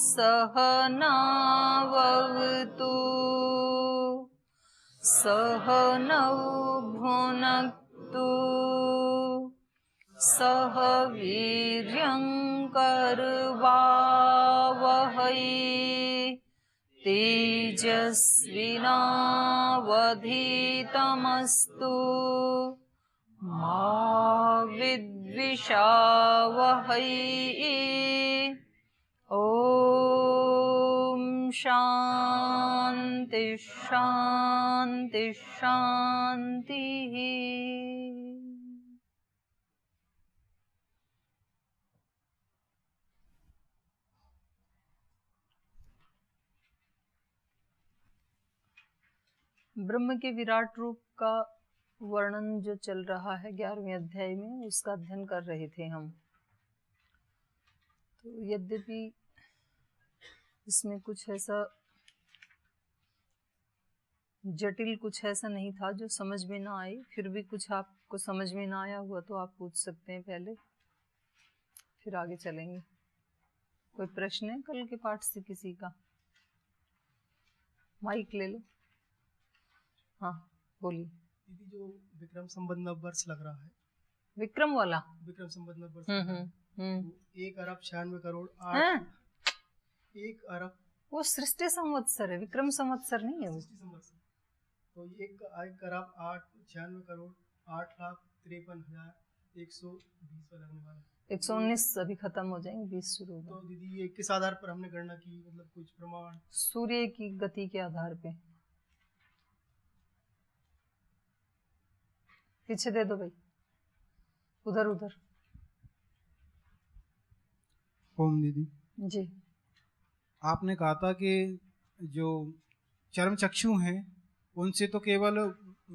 सहनावतु सहनौ भुनक्तु सह वीर्यङ्करवावहै तेजस्विनावधीतमस्तु मा विद्विषावहै। ॐ शान्ति शान्ति शान्तिः। ब्रह्म के विराट रूप का वर्णन जो चल रहा है 11वें अध्याय में, उसका अध्ययन कर रहे थे हम। तो यद्यपि इसमें कुछ ऐसा जटिल, कुछ ऐसा नहीं था जो समझ में ना आए, फिर भी कुछ आपको समझ में ना आया हुआ तो आप पूछ सकते हैं पहले, फिर आगे चलेंगे। कोई प्रश्न है कल के पाठ से किसी का? माइक ले लो। हाँ बोलिए। दीदी, जो विक्रम संवत नववर्ष लग रहा है, विक्रम वाला विक्रम संवत नववर्ष, 1,96,00,000,8 1 अरब, वो सृष्टि संवत्सर है, विक्रम संवत्सर नहीं है वो। सृष्टि संवत्सर। तो 1,08,96,00,8,53,120 लगने वाला है। 119 अभी खत्म हो जाएंगे, 20 शुरू होगा। तो दीदी ये किस आधार पर हमने गणना की, मतलब कुछ प्रमाण? सूर्य की गति के आधार पे। पीछे दे दो भाई, उधर उधर। ओम दीदी जी, आपने कहा था कि जो चर्म चक्षु हैं उनसे तो केवल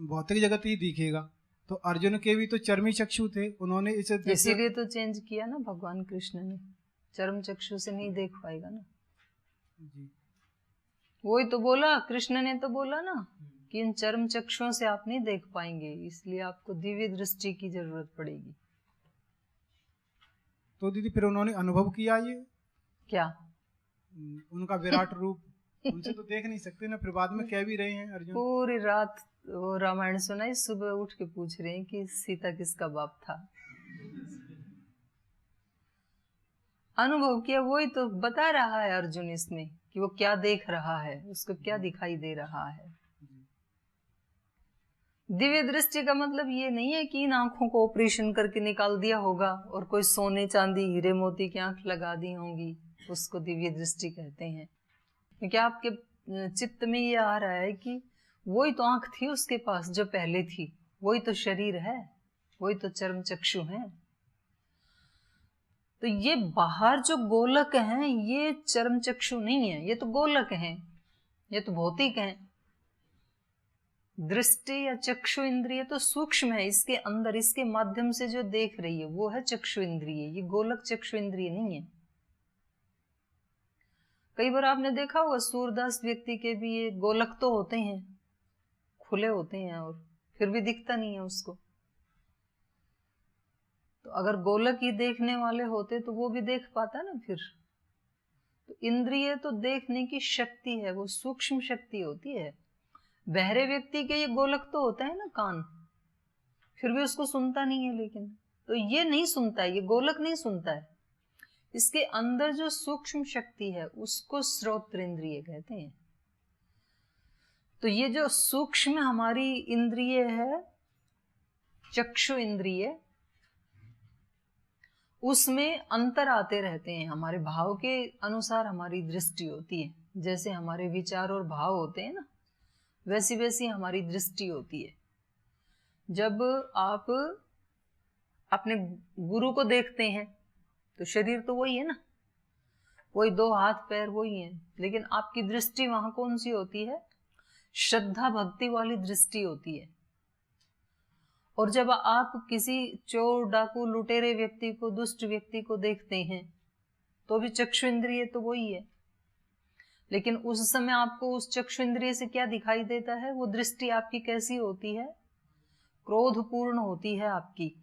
भौतिक जगत ही दिखेगा, तो अर्जुन के भी तो चर्मी चक्षु थे, उन्होंने इसे इसीलिए तो चेंज किया ना भगवान कृष्ण ने। चर्म चक्षु से नहीं देख पाएगा ना जी। वही तो बोला, कृष्ण ने तो बोला ना कि इन चर्म चक्षुओं से आप नहीं देख पाएंगे, इसलिए आपको दिव्य दृष्टि की जरूरत पड़ेगी। तो दीदी फिर उन्होंने अनुभव किया ये क्या? उनका विराट रूप उनसे तो देख नहीं सकते ना, फिर बाद में कह भी रहे हैं अर्जुन। पूरी रात वो रामायण सुनाई, सुबह उठ के पूछ रहे हैं कि सीता किसका बाप था। अनुभव किया, वही तो बता रहा है अर्जुन इसमें कि वो क्या देख रहा है, उसको क्या दिखाई दे रहा है। दिव्य दृष्टि का मतलब ये नहीं है कि इन आंखों को ऑपरेशन करके निकाल दिया होगा और कोई सोने चांदी हीरे मोती की आंख लगा दी होंगी, उसको दिव्य दृष्टि कहते हैं। क्योंकि आपके चित्त में ये आ रहा है कि वही तो आंख थी उसके पास जो पहले थी, वही तो शरीर है, वही तो चर्म चक्षु है। तो ये बाहर जो गोलक हैं ये चर्म चक्षु नहीं है, ये तो गोलक हैं, ये तो भौतिक हैं। दृष्टि या चक्षु इंद्रिय तो सूक्ष्म है, इसके अंदर, इसके माध्यम से जो देख रही है वो है चक्षु इंद्रिय, ये गोलक चक्षु इंद्रिय नहीं है। कई बार आपने देखा होगा सूरदास व्यक्ति के भी ये गोलक तो होते हैं, खुले होते हैं, और फिर भी दिखता नहीं है उसको। तो अगर गोलक ही देखने वाले होते तो वो भी देख पाता ना फिर। तो इंद्रिय तो देखने की शक्ति है, वो सूक्ष्म शक्ति होती है। बहरे व्यक्ति के ये गोलक तो होता है ना कान, फिर भी उसको सुनता नहीं है, लेकिन तो ये नहीं सुनता है, ये गोलक नहीं सुनता है। इसके अंदर जो सूक्ष्म शक्ति है उसको श्रोत्र इंद्रिय कहते हैं। तो ये जो सूक्ष्म हमारी इंद्रिय है चक्षु इंद्रिय, उसमें अंतर आते रहते हैं। हमारे भाव के अनुसार हमारी दृष्टि होती है, जैसे हमारे विचार और भाव होते हैं ना, वैसी वैसी हमारी दृष्टि होती है। जब आप अपने गुरु को देखते हैं तो शरीर तो वही है ना, वही दो हाथ पैर वही है, लेकिन आपकी दृष्टि वहां कौन सी होती है? श्रद्धा भक्ति वाली दृष्टि होती है। और जब आप किसी चोर डाकू लुटेरे व्यक्ति को, दुष्ट व्यक्ति को देखते हैं तो भी चक्षु इंद्रिय तो वही है, लेकिन उस समय आपको उस चक्षु इंद्रिय से क्या दिखाई देता है? वो दृष्टि आपकी कैसी होती है? क्रोधपूर्ण होती है आपकी,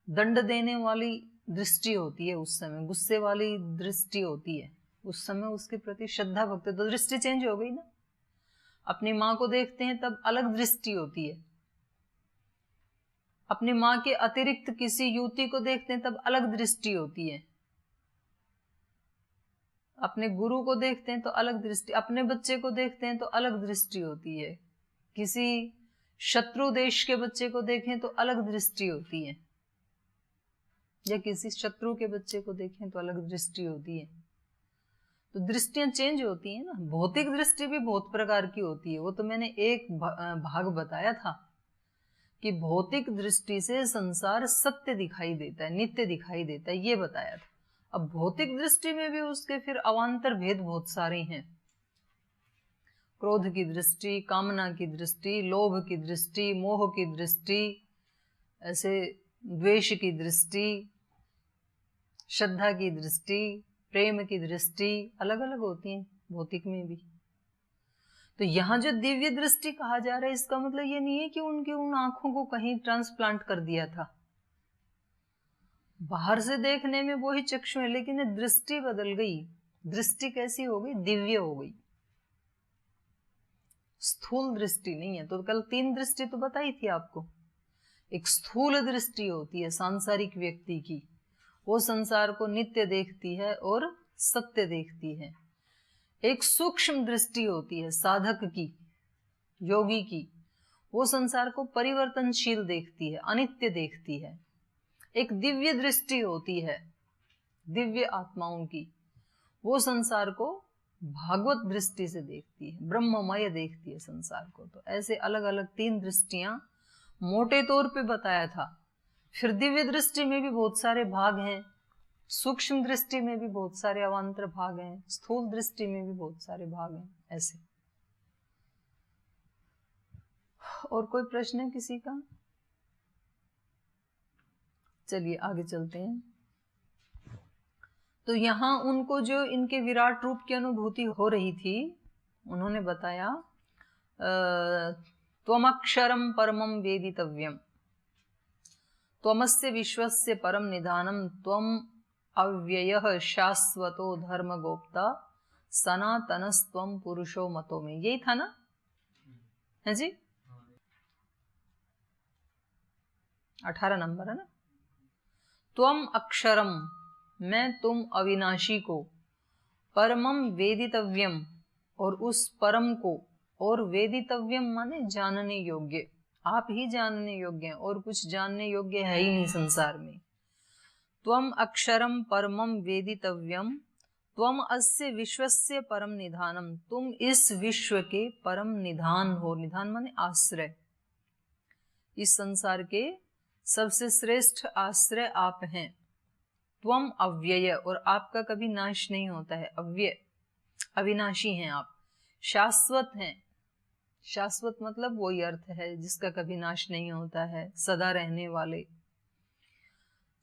दंड देने वाली दृष्टि होती है, उस समय गुस्से वाली दृष्टि होती है, उस समय उसके प्रति श्रद्धा भक्ति, तो दृष्टि चेंज हो गई ना। अपनी माँ को देखते हैं तब अलग दृष्टि होती है, अपनी माँ के अतिरिक्त किसी युवती को देखते हैं तब अलग दृष्टि होती है, अपने गुरु को देखते हैं तो अलग दृष्टि, अपने बच्चे को देखते हैं तो अलग दृष्टि होती है, किसी शत्रु देश के बच्चे को देखें तो अलग दृष्टि होती है, या किसी शत्रु के बच्चे को देखें तो अलग दृष्टि होती है। तो दृष्टियां चेंज होती है ना। भौतिक दृष्टि भी बहुत प्रकार की होती है, वो तो मैंने एक भाग बताया था कि भौतिक दृष्टि से संसार सत्य दिखाई देता है, नित्य दिखाई देता है, ये बताया था। अब भौतिक दृष्टि में भी उसके फिर अवान्तर भेद बहुत सारे हैं। क्रोध की दृष्टि, कामना की दृष्टि, लोभ की दृष्टि, मोह की दृष्टि, ऐसे द्वेष की दृष्टि, श्रद्धा की दृष्टि, प्रेम की दृष्टि, अलग अलग होती है भौतिक में भी। तो यहाँ जो दिव्य दृष्टि कहा जा रहा है, इसका मतलब ये नहीं है कि उनकी उन आंखों को कहीं ट्रांसप्लांट कर दिया था। बाहर से देखने में वही चक्षु है, लेकिन दृष्टि बदल गई। दृष्टि कैसी हो गई? दिव्य हो गई, स्थूल दृष्टि नहीं है। तो कल 3 दृष्टि तो बताई थी आपको। एक स्थूल दृष्टि होती है सांसारिक व्यक्ति की, वो संसार को नित्य देखती है और सत्य देखती है। एक सूक्ष्म दृष्टि होती है साधक की, योगी की, वो संसार को परिवर्तनशील देखती है, अनित्य देखती है। एक दिव्य दृष्टि होती है दिव्य आत्माओं की, वो संसार को भागवत दृष्टि से देखती है, ब्रह्ममय देखती है संसार को। तो ऐसे अलग अलग 3 दृष्टियां मोटे तौर पे बताया था। फिर दिव्य दृष्टि में भी बहुत सारे भाग हैं, सूक्ष्म दृष्टि में भी बहुत सारे अवान्तर भाग हैं, स्थूल दृष्टि में भी बहुत सारे भाग हैं। ऐसे और कोई प्रश्न है किसी का? चलिए आगे चलते हैं। तो यहाँ उनको जो इनके विराट रूप की अनुभूति हो रही थी, उन्होंने बताया त्वमक्षरम परमं वेदितव्यम, त्वमस्य विश्वस्य परम निधानम, त्वम अव्ययः शाश्वतो धर्मगोप्ता, सनातनस्त्वं पुरुषो मतो में। यही था ना? है जी, 18 नंबर है ना। त्वम अक्षरम, मैं तुम अविनाशी को, परमम वेदितव्यम, और उस परम को, और वेदितव्यम माने जानने योग्य, आप ही जानने योग्य हैं, और कुछ जानने योग्य है ही नहीं संसार में। त्वम अक्षरम परमम वेदितव्यम, त्वम अस्य विश्वस्य परम निधानम, तुम इस विश्व के परम निधान हो। निधान माने आश्रय, इस संसार के सबसे श्रेष्ठ आश्रय आप हैं। त्वम अव्यय, और आपका कभी नाश नहीं होता है, अव्यय, अविनाशी हैं आप। शाश्वत हैं, शाश्वत मतलब वही अर्थ है जिसका कभी नाश नहीं होता है, सदा रहने वाले।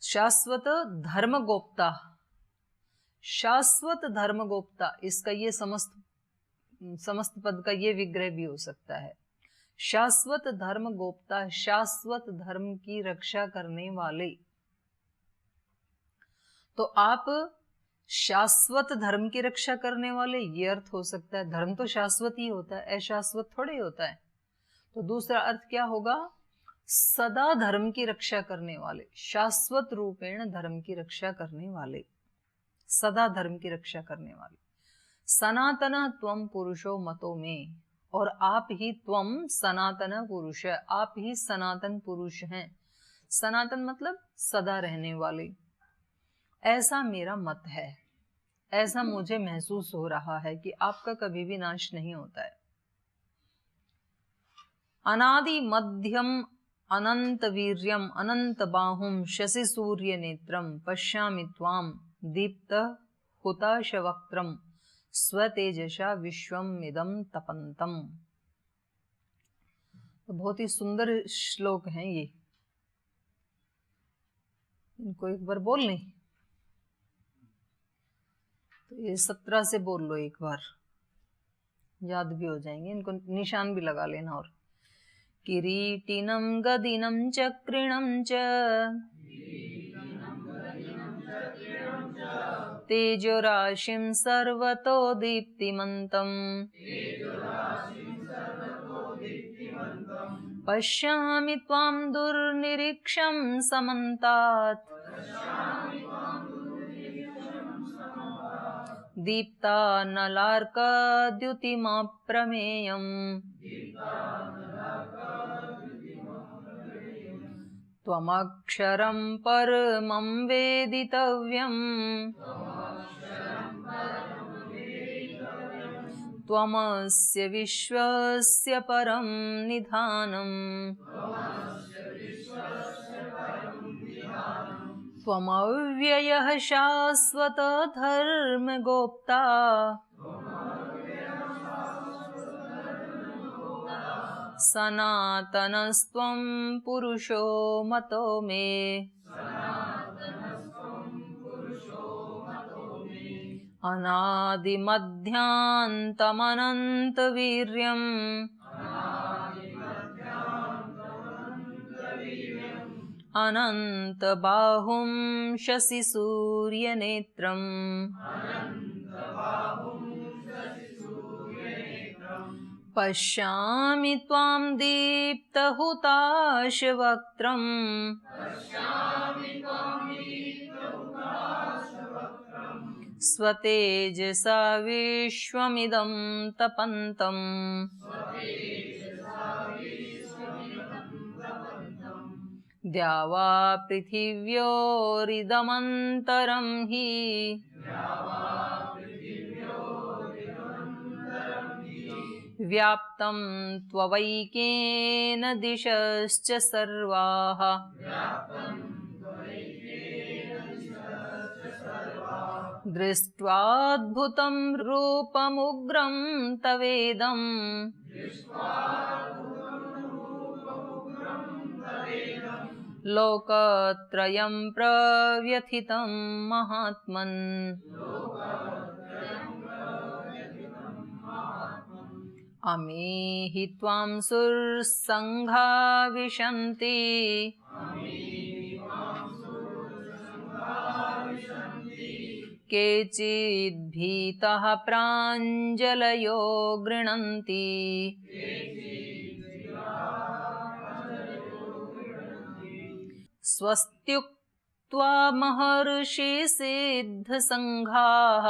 शाश्वत धर्मगोप्ता, शाश्वत धर्मगोप्ता, इसका ये समस्त पद का ये विग्रह भी हो सकता है। शाश्वत धर्मगोप्ता, शाश्वत धर्म की रक्षा करने वाले। तो आप शाश्वत धर्म की रक्षा करने वाले, ये अर्थ हो सकता है। धर्म तो शाश्वत ही होता है, अशाश्वत थोड़े होता है। तो दूसरा अर्थ क्या होगा? सदा धर्म की रक्षा करने वाले, शाश्वत रूपेण धर्म की रक्षा करने वाले, सदा धर्म की रक्षा करने वाले। सनातन त्वम पुरुषो मतो में, और आप ही त्वम सनातन पुरुष है, आप ही सनातन पुरुष हैं। सनातन मतलब सदा रहने वाले। ऐसा मेरा मत है, ऐसा मुझे महसूस हो रहा है कि आपका कभी भी नाश नहीं होता है। अनादि मध्यम अनंत वीर्यम अनंत बाहुम शशि सूर्य नेत्रम, पश्यामि त्वाम दीप्त हुताशवक्त्रम, स्वतेजसा विश्वम इदम तपंतम। तो बहुत ही सुंदर श्लोक हैं ये, इनको एक बार बोल लें तो ये 17 से बोल लो एक बार, याद भी हो जाएंगे। इनको निशान भी लगा लेना। और किरीटिनं गदिनं चक्रिणं च तेजोराशिं सर्वतो दीप्तिमन्तम् पश्यामि त्वां दुर्निरीक्षं समन्तात् दीप्तानलार्कद्युतिमप्रमेयम् त्वमक्षरं परमं वेदितव्यम् त्वमस्य विश्वस्य परं निधानम् त्वमव्ययः शाश्वत धर्मगोप्ता सनातनस्त्वं पुरुषो मतो मे अनादिमध्यान्तमनन्तवीर्यम् अनन्तबाहुं शशिसूर्यनेत्रम् पश्यामि त्वां दीप्तहुताशवक्त्रम् स्वतेजसा विश्वमिदं तपन्तम् द्यावा पृथिव्योरिदमन्तरं हि व्याप्तं त्ववैकेन दिशश्च सर्वाः दृष्ट्वाद्भुतं रूपमुग्रं तवेदम् लोकत्रयं प्रव्यथितं महात्मन् अमीहि त्वां सुरसङ्घा विशन्ति केचिद्भीतः प्राञ्जलयो गृह्णन्ति स्वस्त्युक्त्वा महर्षि सिद्धसङ्घाः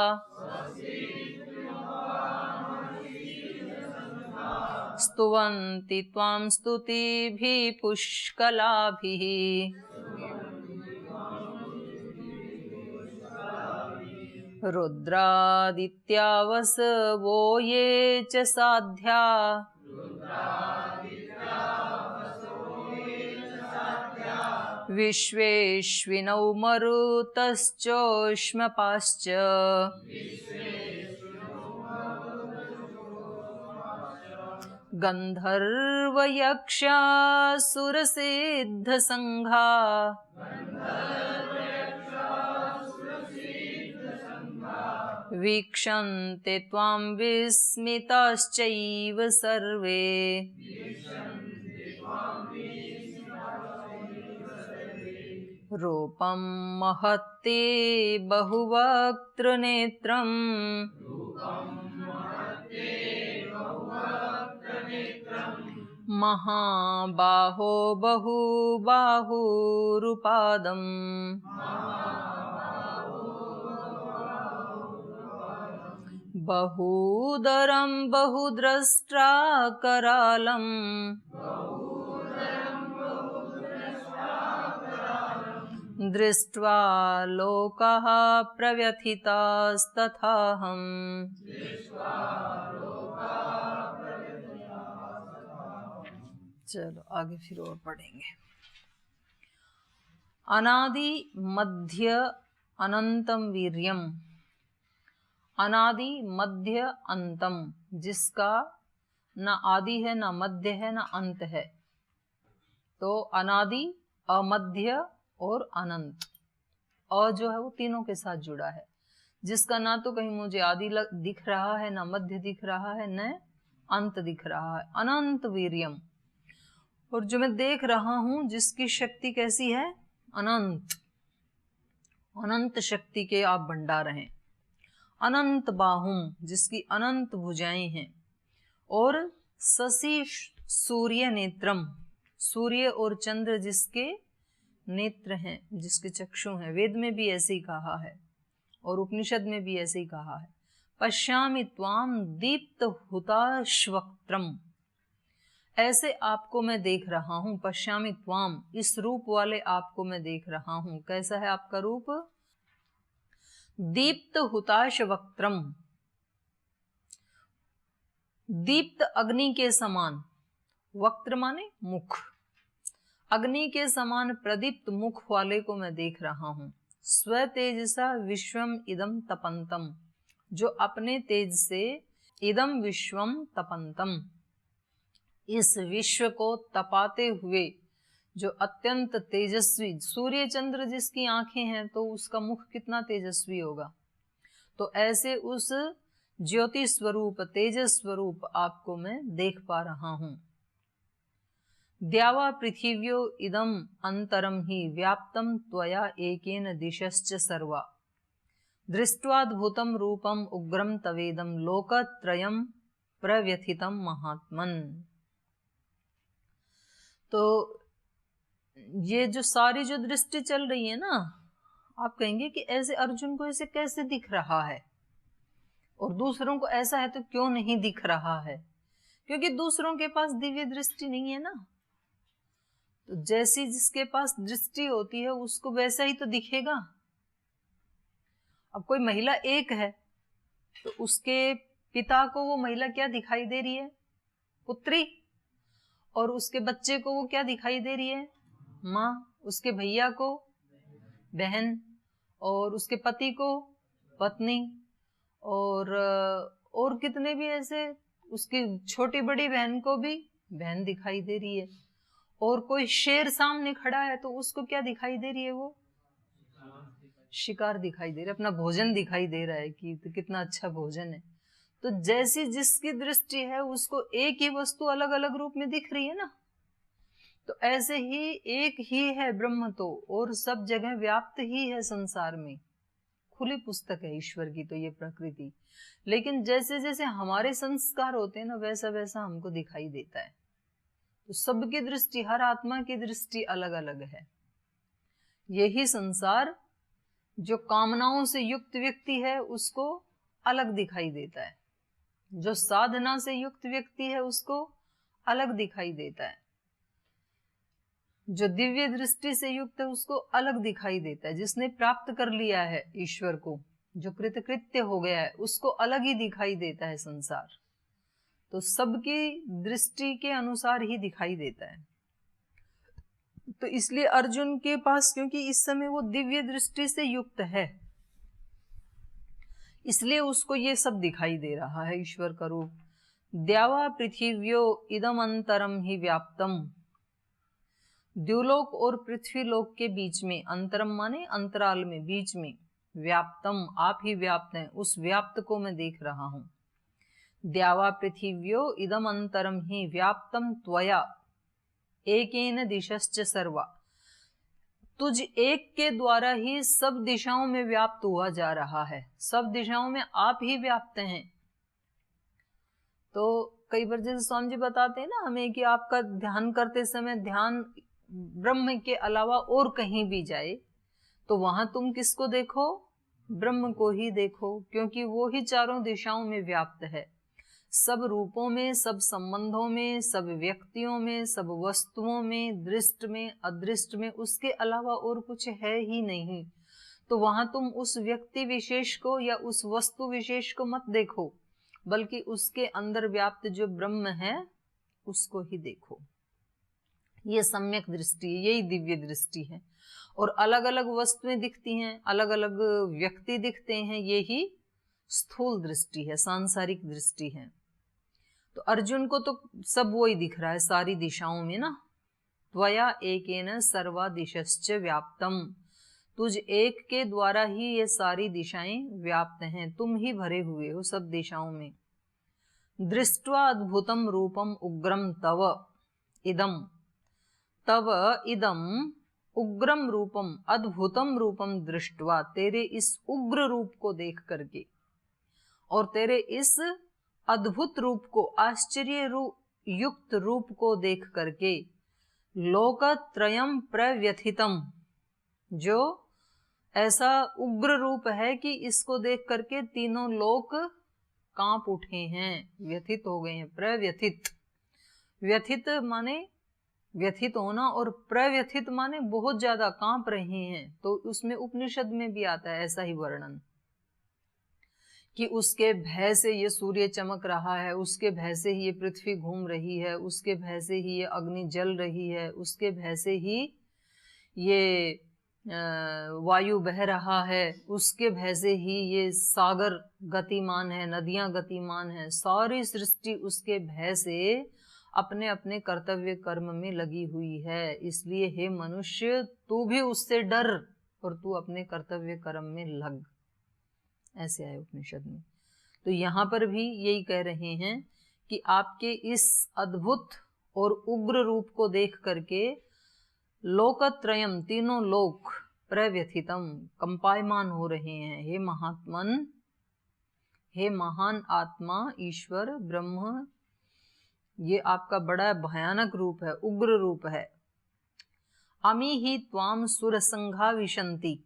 स्तुवन्ति त्वां स्तुतिभिः पुष्कलाभिः रुद्रादित्या वसवो ये च साध्या विश्वेश्विनौ मरुतश्चोष्मपाश्च गन्धर्वयक्षासुरसिद्धसङ्घा वीक्षन्ते त्वां विस्मिताश्चैव सर्वे रूपं महत्ते बहुवक्त्रनेत्रम् महाबाहो बहुबाहुरुपादम् बहुदरं बहुद्रष्ट्राकरालम् दृष्ट्वा लोकाः प्रव्यथितास्तथाहम् चलो आगे फिर और पढ़ेंगे। अनादि मध्य अनंतम वीर्यम, अनादि मध्य अंतम, जिसका न आदि है न मध्य है न अंत है। तो अनादि, अमध्य और अनंत, अ जो है वो तीनों के साथ जुड़ा है, जिसका ना तो कहीं मुझे आदि दिख रहा है, ना मध्य दिख रहा है, न अंत दिख रहा है। अनंत वीर्यम, और जो मैं देख रहा हूं जिसकी शक्ति कैसी है, अनंत। अनंत शक्ति के आप भंडार हैं। अनंत बाहुम, जिसकी अनंत भुजाएं हैं, और शशि सूर्य नेत्रम, सूर्य और चंद्र जिसके नेत्र हैं, जिसके चक्षु हैं। वेद में भी ऐसे ही कहा है और उपनिषद में भी ऐसे ही कहा है। पश्यामि त्वाम दीप्त हुताश्वक्त्रम, ऐसे आपको मैं देख रहा हूं। पश्यामि त्वाम, इस रूप वाले आपको मैं देख रहा हूं। कैसा है आपका रूप? दीप्त हुताश्वक्त्रम, दीप्त अग्नि के समान, वक्त्र माने मुख, अग्नि के समान प्रदीप्त मुख वाले को मैं देख रहा हूं। स्व तेजसा विश्वम इदम तपंतम, जो अपने तेज से इदम विश्वम तपंतम, इस विश्व को तपाते हुए, जो अत्यंत तेजस्वी, सूर्य चंद्र जिसकी आंखें हैं तो उसका मुख कितना तेजस्वी होगा। तो ऐसे उस ज्योति स्वरूप, तेजस स्वरूप आपको मैं देख पा रहा हूं। द्यावा पृथिव्यो इदम अंतरम ही व्याप्तम त्वया एकेन दिशश्च सर्वा, दृष्ट्वाद्भुतम रूपम उग्रम तवेदम लोकत्रयम प्रव्यथितम महात्मन। तो ये जो सारी जो दृष्टि चल रही है ना, आप कहेंगे कि ऐसे अर्जुन को ऐसे कैसे दिख रहा है, और दूसरों को ऐसा है तो क्यों नहीं दिख रहा है? क्योंकि दूसरों के पास दिव्य दृष्टि नहीं है ना। तो जैसी जिसके पास दृष्टि होती है उसको वैसा ही तो दिखेगा। अब कोई महिला एक है तो उसके पिता को वो महिला क्या दिखाई दे रही है? पुत्री। और उसके बच्चे को वो क्या दिखाई दे रही है? माँ। उसके भैया को बहन, और उसके पति को पत्नी, और कितने भी ऐसे, उसकी छोटी बड़ी बहन को भी बहन दिखाई दे रही है। और कोई शेर सामने खड़ा है तो उसको क्या दिखाई दे रही है? वो शिकार दिखाई दे रहा है, अपना भोजन दिखाई दे रहा है कि तो कितना अच्छा भोजन है। तो जैसी जिसकी दृष्टि है उसको एक ही वस्तु अलग अलग रूप में दिख रही है ना। तो ऐसे ही एक ही है ब्रह्म तो, और सब जगह व्याप्त ही है संसार में। खुली पुस्तक है ईश्वर की तो ये प्रकृति। लेकिन जैसे जैसे हमारे संस्कार होते हैं ना, वैसा वैसा हमको दिखाई देता है। तो सबकी दृष्टि, हर आत्मा की दृष्टि अलग अलग है। यही संसार जो कामनाओं से युक्त व्यक्ति है उसको अलग दिखाई देता है, जो साधना से युक्त व्यक्ति है उसको अलग दिखाई देता है, जो दिव्य दृष्टि से युक्त है उसको अलग दिखाई देता है, जिसने प्राप्त कर लिया है ईश्वर को, जो कृतकृत्य हो गया है उसको अलग ही दिखाई देता है संसार। तो सबकी दृष्टि के अनुसार ही दिखाई देता है। तो इसलिए अर्जुन के पास, क्योंकि इस समय वो दिव्य दृष्टि से युक्त है, इसलिए उसको ये सब दिखाई दे रहा है ईश्वर का रूप। द्यावा पृथिव्यो इदम अंतरम ही व्याप्तम, द्युलोक और पृथ्वीलोक के बीच में, अंतरम माने अंतराल में, बीच में, व्याप्तम आप ही व्याप्त हैं, उस व्याप्त को मैं देख रहा हूं। द्यावा पृथिव्यो इदम अंतरम ही व्याप्तम त्वया एकेन दिशश्च सर्वा, तुझ एक के द्वारा ही सब दिशाओं में व्याप्त हुआ जा रहा है। सब दिशाओं में आप ही व्याप्त हैं। तो कई बार जैसे स्वामी जी बताते हैं ना हमें कि आपका ध्यान करते समय ध्यान ब्रह्म के अलावा और कहीं भी जाए तो वहां तुम किसको देखो? ब्रह्म को ही देखो, क्योंकि वो ही चारों दिशाओं में व्याप्त है। सब रूपों में, सब संबंधों में, सब व्यक्तियों में, सब वस्तुओं में, दृष्ट में, अदृष्ट में, उसके अलावा और कुछ है ही नहीं। तो वहां तुम उस व्यक्ति विशेष को या उस वस्तु विशेष को मत देखो, बल्कि उसके अंदर व्याप्त जो ब्रह्म है उसको ही देखो। ये सम्यक दृष्टि है, यही दिव्य दृष्टि है। और अलग अलग वस्तुएं दिखती हैं, अलग अलग व्यक्ति दिखते हैं, यही स्थूल दृष्टि है, सांसारिक दृष्टि है। तो अर्जुन को तो सब वो ही दिख रहा है सारी दिशाओं में ना। त्वया एकेन सर्वा दिशश्च व्याप्तम, तुझ एक के द्वारा ही ये सारी दिशाएं व्याप्त हैं, तुम ही भरे हुए हो सब दिशाओं में। दृष्ट्वा अद्भुतम रूपम उग्रम तव इदम, तव इदम उग्रम रूपम अद्भुतम रूपम दृष्टवा, तेरे इस उग्र रूप को देख करके और तेरे इस अद्भुत रूप को, आश्चर्य युक्त रूप को देख करके, लोकत्रयम प्रव्यथितम, जो ऐसा उग्र रूप है कि इसको देख करके तीनों लोक कांप उठे हैं, व्यथित हो गए हैं। प्रव्यथित, व्यथित माने व्यथित होना और प्रव्यथित माने बहुत ज्यादा कांप रहे हैं। तो उसमें उपनिषद में भी आता है ऐसा ही वर्णन कि उसके भय से ये सूर्य चमक रहा है, उसके भय से ही ये पृथ्वी घूम रही है, उसके भय से ही ये अग्नि जल रही है, उसके भय से ही ये वायु बह रहा है, उसके भय से ही ये सागर गतिमान है, नदियां गतिमान है। सारी सृष्टि उसके भय से अपने अपने कर्तव्य कर्म में लगी हुई है। इसलिए हे मनुष्य, तू भी उससे डर और तू अपने कर्तव्य कर्म में लग। ऐसे आए उपनिषद में। तो यहाँ पर भी यही कह रहे हैं कि आपके इस अद्भुत और उग्र रूप को देख करके लोकत्रयम, तीनों लोक, प्रव्यथितम, कंपायमान हो रहे हैं। हे महात्मन, हे महान आत्मा, ईश्वर ब्रह्म, ये आपका बड़ा भयानक रूप है, उग्र रूप है। अमी ही त्वाम सुर संघा विशंति,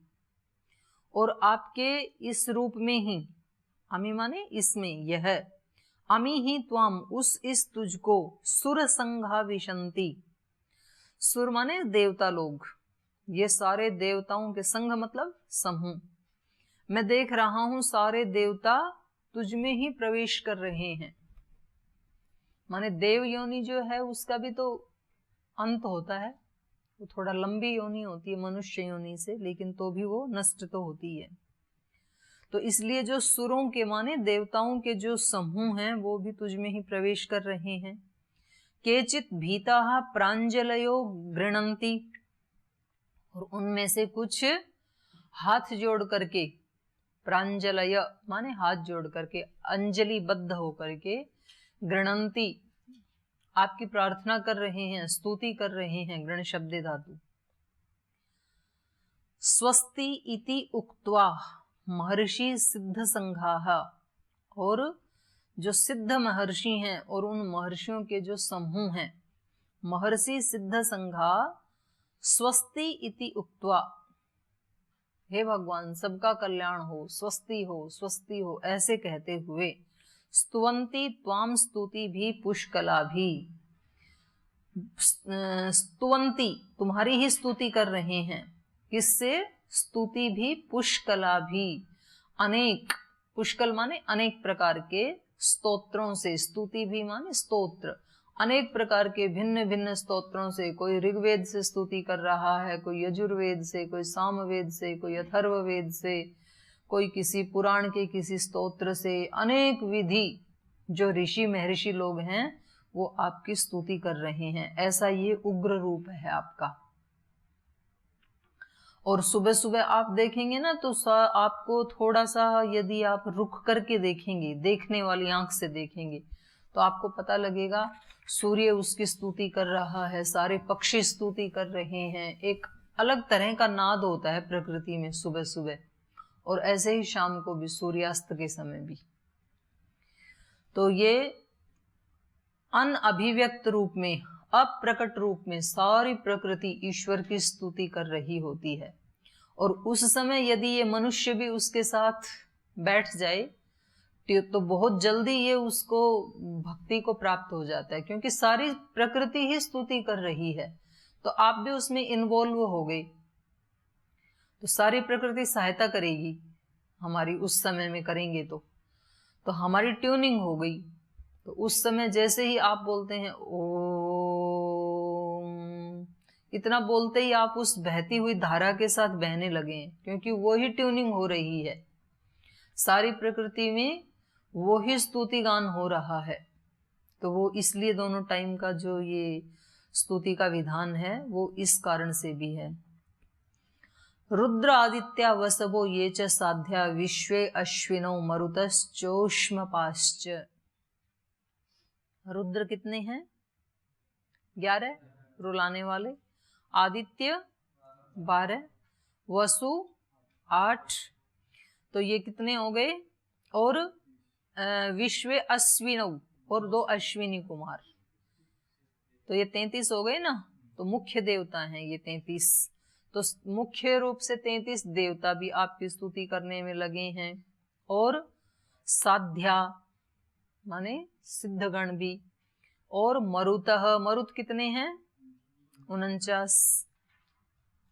और आपके इस रूप में ही, अमी माने इसमें, यह अमी ही त्वाम, इस तुझको, सुर संघा विशंति, सुर माने देवता लोग, ये सारे देवताओं के संघ मतलब समूह। मैं देख रहा हूं सारे देवता तुझ में ही प्रवेश कर रहे हैं। माने देव योनि जो है उसका भी तो अंत होता है, वो थोड़ा लंबी योनि होती है मनुष्य योनि से, लेकिन तो भी वो नष्ट तो होती है। तो इसलिए जो सुरों के माने देवताओं के जो समूह हैं वो भी तुझ में ही प्रवेश कर रहे हैं। केचित भीता प्रांजलयो गृणंती, और उनमें से कुछ हाथ जोड़ करके, प्रांजलय माने हाथ जोड़ करके, अंजलि बद्ध होकर के, गृणंती आपकी प्रार्थना कर रहे हैं, स्तुति कर रहे हैं, गृण शब्द धातु। स्वस्ति इति उक्त्वा महर्षि सिद्ध संघाः, और जो सिद्ध महर्षि हैं और उन महर्षियों के जो समूह हैं, महर्षि सिद्ध संघा स्वस्ति इति उक्त्वा, हे भगवान सबका कल्याण हो, स्वस्ति हो, स्वस्ति हो, ऐसे कहते हुए, स्तुवंती त्वाम, स्तुति भी, पुष्कला भी, स्तुवंती तुम्हारी ही स्तुति कर रहे हैं। किससे? स्तुति भी, पुष्कला भी, अनेक, पुष्कल माने अनेक प्रकार के स्तोत्रों से, स्तुति भी माने स्तोत्र, अनेक प्रकार के भिन्न भिन्न स्तोत्रों से। कोई ऋग्वेद से स्तुति कर रहा है, कोई यजुर्वेद से, कोई सामवेद से, कोई अथर्ववेद से, कोई किसी पुराण के किसी स्तोत्र से, अनेक विधि जो ऋषि महर्षि लोग हैं वो आपकी स्तुति कर रहे हैं। ऐसा ये उग्र रूप है आपका। और सुबह सुबह आप देखेंगे ना तो आपको थोड़ा सा, यदि आप रुक करके देखेंगे, देखने वाली आंख से देखेंगे, तो आपको पता लगेगा सूर्य उसकी स्तुति कर रहा है, सारे पक्षी स्तुति कर रहे हैं। एक अलग तरह का नाद होता है प्रकृति में सुबह सुबह, और ऐसे ही शाम को भी, सूर्यास्त के समय भी। तो ये अनअभिव्यक्त रूप में, अप्रकट रूप में सारी प्रकृति ईश्वर की स्तुति कर रही होती है। और उस समय यदि ये मनुष्य भी उसके साथ बैठ जाए तो बहुत जल्दी ये उसको भक्ति को प्राप्त हो जाता है, क्योंकि सारी प्रकृति ही स्तुति कर रही है। तो आप भी उसमें इन्वॉल्व हो गए तो सारी प्रकृति सहायता करेगी हमारी, उस समय में करेंगे तो हमारी ट्यूनिंग हो गई। तो उस समय जैसे ही आप बोलते हैं ओम, इतना बोलते ही आप उस बहती हुई धारा के साथ बहने लगे हैं, क्योंकि वो ही ट्यूनिंग हो रही है। सारी प्रकृति में वो ही स्तुति गान हो रहा है। तो वो इसलिए दोनों टाइम का जो ये स्तुति का विधान है वो इस कारण से भी है। रुद्र आदित्या वसवो ये च साध्या विश्वे अश्विनो मरुतश्चोष्मपाश्च। रुद्र कितने हैं? 11 रुलाने वाले। आदित्य 12, वसु 8, तो ये कितने हो गए, और विश्व अश्विनव और 2 अश्विनी कुमार, तो ये 33 हो गए ना। तो मुख्य देवता हैं ये 33, तो मुख्य रूप से 33 देवता भी आपकी स्तुति करने में लगे हैं, और साध्या माने सिद्धगण भी, और मरुतः, मरुत कितने हैं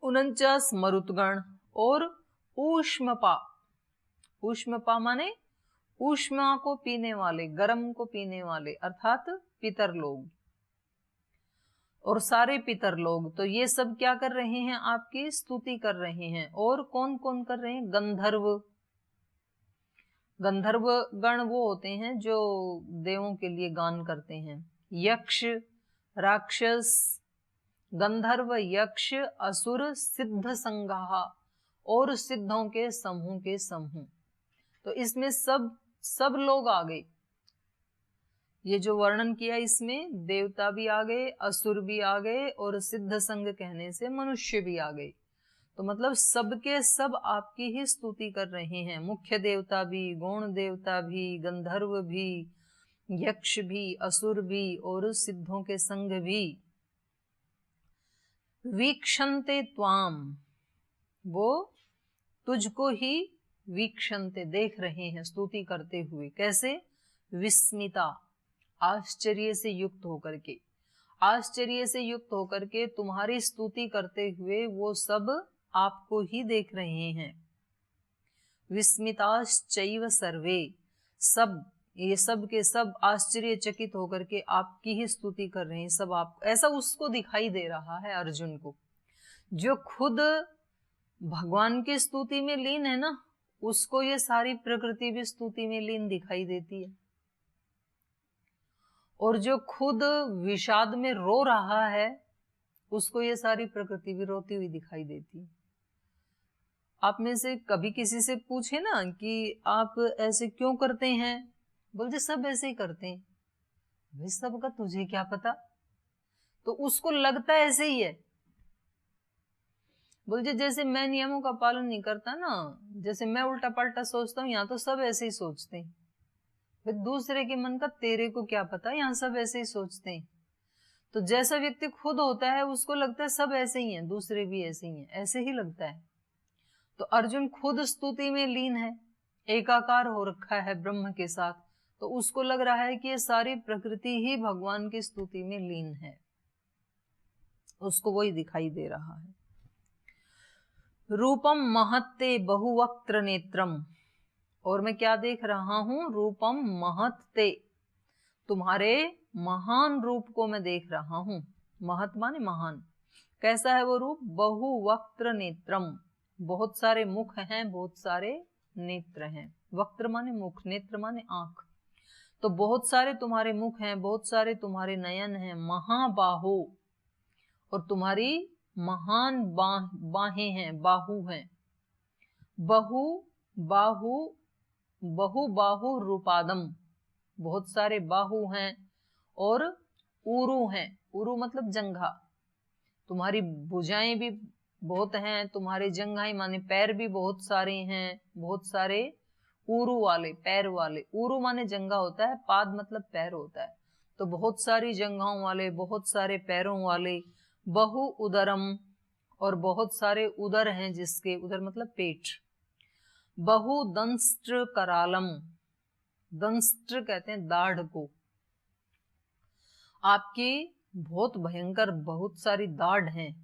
49 मरुतगण, और ऊष्मपा, ऊष्मपा माने ऊष्मा को पीने वाले, गर्म को पीने वाले, अर्थात पितर लोग, और सारे पितर लोग, तो ये सब क्या कर रहे हैं, आपकी स्तुति कर रहे हैं। और कौन कौन कर रहे हैं, गंधर्व, गंधर्व गण वो होते हैं जो देवों के लिए गान करते हैं, यक्ष, राक्षस, गंधर्व, यक्ष, असुर, सिद्ध संगाहा, और सिद्धों के समूह। तो इसमें सब लोग आ गए, ये जो वर्णन किया इसमें देवता भी आ गए, असुर भी आ गए, और सिद्ध संग कहने से मनुष्य भी आ गए। तो मतलब सबके सब आपकी ही स्तुति कर रहे हैं, मुख्य देवता भी, गौण देवता भी, गंधर्व भी, यक्ष भी, असुर भी, और सिद्धों के संग भी। वीक्षन्ते त्वाम, वो तुझको ही वीक्षन्ते देख रहे हैं, स्तुति करते हुए। कैसे, विस्मिता, आश्चर्य से युक्त होकर के, आश्चर्य से युक्त होकर के तुम्हारी स्तुति करते हुए वो सब आपको ही देख रहे हैं। विस्मिताश्चैव सर्वे, सब ये सब के सब आश्चर्यचकित होकर के आपकी ही स्तुति कर रहे हैं, सब आप, ऐसा उसको दिखाई दे रहा है अर्जुन को, जो खुद भगवान की स्तुति में लीन है ना, उसको ये सारी प्रकृति भी स्तुति में लीन दिखाई देती है, और जो खुद विषाद में रो रहा है उसको ये सारी प्रकृति भी रोती हुई दिखाई देती है। आप में से कभी किसी से पूछे ना कि आप ऐसे क्यों करते हैं, बोलते सब ऐसे ही करते हैं। भाई सबका तुझे क्या पता, तो उसको लगता ऐसे ही है। बोलते जैसे मैं नियमों का पालन नहीं करता ना, जैसे मैं उल्टा पलटा सोचता हूँ, यहाँ तो सब ऐसे ही सोचते हैं। फिर दूसरे के मन का तेरे को क्या पता, यहाँ सब ऐसे ही सोचते हैं। तो जैसा व्यक्ति खुद होता है उसको लगता है सब ऐसे ही हैं, दूसरे भी ऐसे ही हैं, ऐसे ही लगता है। तो अर्जुन खुद स्तुति में लीन है, एकाकार हो रखा है ब्रह्म के साथ, तो उसको लग रहा है कि ये सारी प्रकृति ही भगवान की स्तुति में लीन है, उसको वही दिखाई दे रहा है। रूपम महत्ते बहुवक्त्र नेत्रम, और मैं क्या देख रहा हूं, रूपम महत्ते, तुम्हारे महान रूप को मैं देख रहा हूं। महत माने महान, कैसा है वो रूप, बहुवक्त्र नेत्रम, बहुत सारे मुख हैं, बहुत सारे नेत्र हैं। वक्त्र माने मुख, नेत्र माने आंख, तो बहुत सारे तुम्हारे मुख हैं, बहुत सारे तुम्हारे नयन हैं। महाबाहो, और तुम्हारी महान बाहें हैं, बाहु हैं। बहु बाहु रूपादम, बहुत सारे बाहु हैं, और उरु हैं, उरु मतलब जंघा, तुम्हारी भुजाएं भी बहुत हैं, तुम्हारे जंघाएं माने पैर भी बहुत सारे हैं, बहुत सारे उरु वाले, पैर वाले। उरु माने जंघा होता है, पाद मतलब पैर होता है, तो बहुत सारी जंघाओं वाले, बहुत सारे पैरों वाले। बहु उदरम, और बहुत सारे उदर हैं जिसके, उदर मतलब पेट। बहु दंष्ट्र करालम, दंष्ट्र कहते हैं दाढ़ को, आपकी बहुत भयंकर बहुत सारी दाढ़ हैं।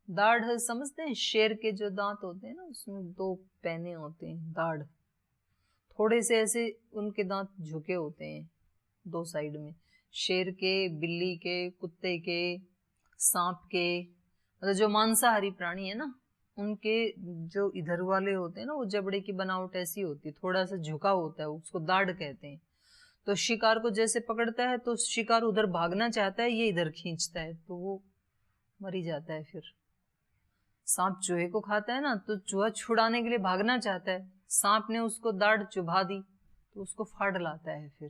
दाढ़ समझते हैं, शेर के जो दांत होते हैं ना, उसमें 2 पैने होते हैं, दाढ़, थोड़े से ऐसे उनके दांत झुके होते हैं 2 साइड में, शेर के, बिल्ली के, कुत्ते के, सांप के, मतलब जो मांसाहारी प्राणी है ना, उनके जो इधर वाले होते हैं ना, वो जबड़े की बनावट ऐसी होती है, थोड़ा सा झुका होता है, उसको दाढ़ कहते हैं। तो शिकार को जैसे पकड़ता है तो शिकार उधर भागना चाहता है, ये इधर खींचता है, तो वो मर ही जाता है। फिर सांप चूहे को खाता है ना, तो चूहा छुड़ाने के लिए भागना चाहता है, सांप ने उसको दाढ़ चुभा दी तो उसको फाड़ लाता है फिर।